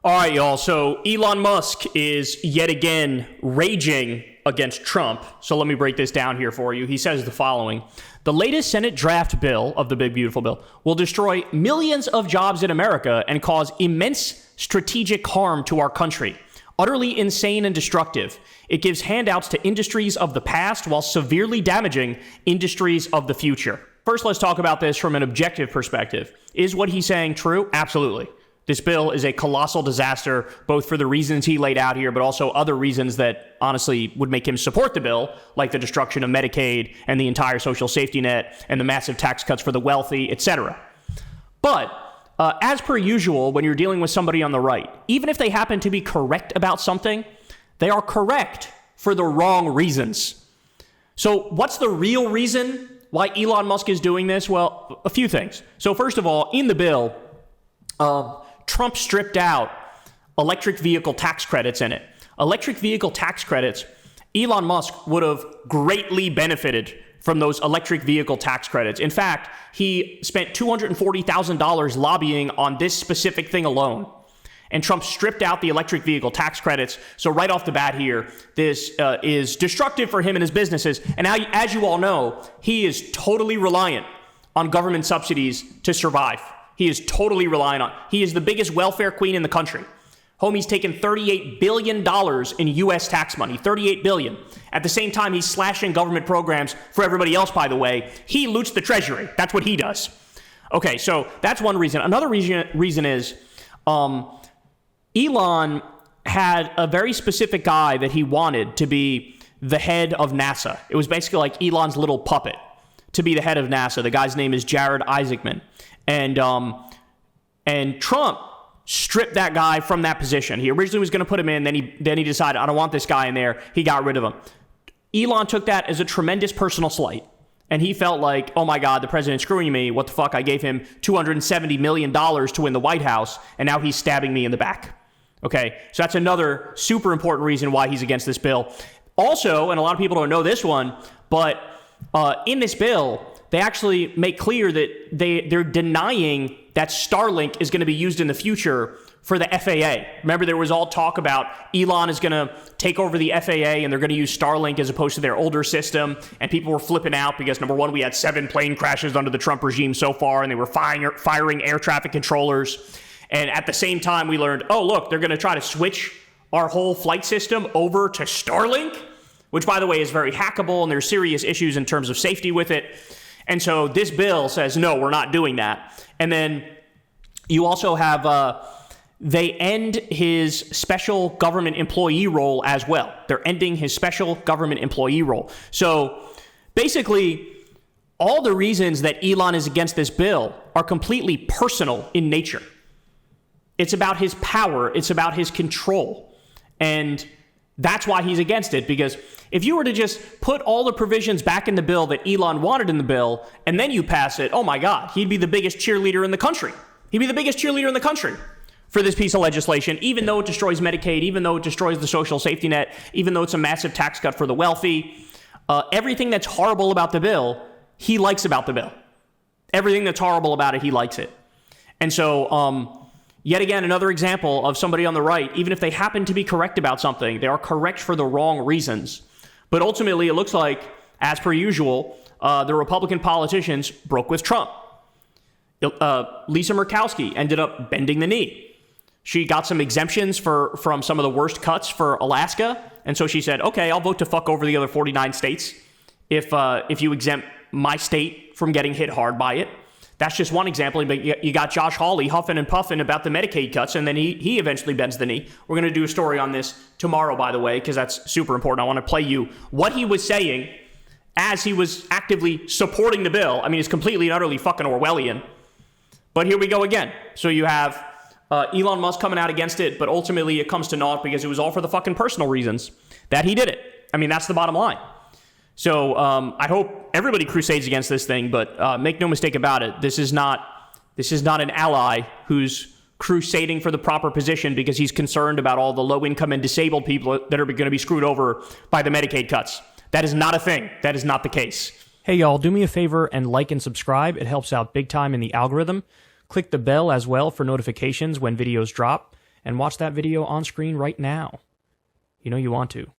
All right, y'all. So Elon Musk is yet again raging against Trump. So let me break this down here for you. He says the following. The latest Senate draft bill of the big, beautiful bill will destroy millions of jobs in America and cause immense strategic harm to our country. Utterly insane and destructive. It gives handouts to industries of the past while severely damaging industries of the future. First, let's talk about this from an objective perspective. Is what he's saying true? Absolutely. This bill is a colossal disaster, both for the reasons he laid out here, but also other reasons that honestly would make him support the bill, like the destruction of Medicaid and the entire social safety net and the massive tax cuts for the wealthy, etc. But as per usual, when you're dealing with somebody on the right, even if they happen to be correct about something, they are correct for the wrong reasons. So what's the real reason why Elon Musk is doing this? Well, a few things. So first of all, in the bill, Trump stripped out electric vehicle tax credits in it. Electric vehicle tax credits, Elon Musk would have greatly benefited from those electric vehicle tax credits. In fact, he spent $240,000 lobbying on this specific thing alone. And Trump stripped out the electric vehicle tax credits. So right off the bat here, this is destructive for him and his businesses. And now, as you all know, he is totally reliant on government subsidies to survive. He is totally reliant on. He is the biggest welfare queen in the country. Homie's taken $38 billion in U.S. tax money, $38 billion. At the same time, he's slashing government programs for everybody else, by the way. He loots the treasury. That's what he does. Okay, so that's one reason. Another reason is Elon had a very specific guy that he wanted to be the head of NASA. It was basically like Elon's little puppet to be the head of NASA. The guy's name is Jared Isaacman. And Trump stripped that guy from that position. He originally was going to put him in, then he decided, I don't want this guy in there. He got rid of him. Elon took that as a tremendous personal slight. And he felt like, oh my God, the president's screwing me. What the fuck? I gave him $270 million to win the White House, and now he's stabbing me in the back. Okay, so that's another super important reason why he's against this bill. Also, and a lot of people don't know this one, but in this bill, they actually make clear that they're denying that Starlink is going to be used in the future for the FAA. Remember, there was all talk about Elon is going to take over the FAA and they're going to use Starlink as opposed to their older system. And people were flipping out because, number one, we had 7 plane crashes under the Trump regime so far, and they were firing air traffic controllers. And at the same time, we learned, oh, look, they're going to try to switch our whole flight system over to Starlink, which, by the way, is very hackable, and there's serious issues in terms of safety with it. And so this bill says, no, we're not doing that. And then you also have, they end his special government employee role as well. They're ending his special government employee role. So basically, all the reasons that Elon is against this bill are completely personal in nature. It's about his power. It's about his control. And that's why he's against it, because if you were to just put all the provisions back in the bill that Elon wanted in the bill, and then you pass it, oh my God, he'd be the biggest cheerleader in the country. He'd be the biggest cheerleader in the country for this piece of legislation, even though it destroys Medicaid, even though it destroys the social safety net, even though it's a massive tax cut for the wealthy. Everything that's horrible about the bill, he likes about the bill. Everything that's horrible about it, he likes it. And so, yet again, another example of somebody on the right, even if they happen to be correct about something, they are correct for the wrong reasons. But ultimately, it looks like, as per usual, the Republican politicians broke with Trump. Lisa Murkowski ended up bending the knee. She got some exemptions from some of the worst cuts for Alaska. And so she said, okay, I'll vote to fuck over the other 49 states if you exempt my state from getting hit hard by it. That's just one example, but you got Josh Hawley huffing and puffing about the Medicaid cuts, and then he eventually bends the knee. We're going to do a story on this tomorrow, by the way, because that's super important. I want to play you what he was saying as he was actively supporting the bill. I mean, it's completely and utterly fucking Orwellian. But here we go again. So you have Elon Musk coming out against it, but ultimately it comes to naught because it was all for the fucking personal reasons that he did it. I mean, that's the bottom line. So I hope everybody crusades against this thing, but make no mistake about it. This is not an ally who's crusading for the proper position because he's concerned about all the low-income and disabled people that are going to be screwed over by the Medicaid cuts. That is not a thing. That is not the case. Hey, y'all, do me a favor and like and subscribe. It helps out big time in the algorithm. Click the bell as well for notifications when videos drop. and watch that video on screen right now. You know you want to.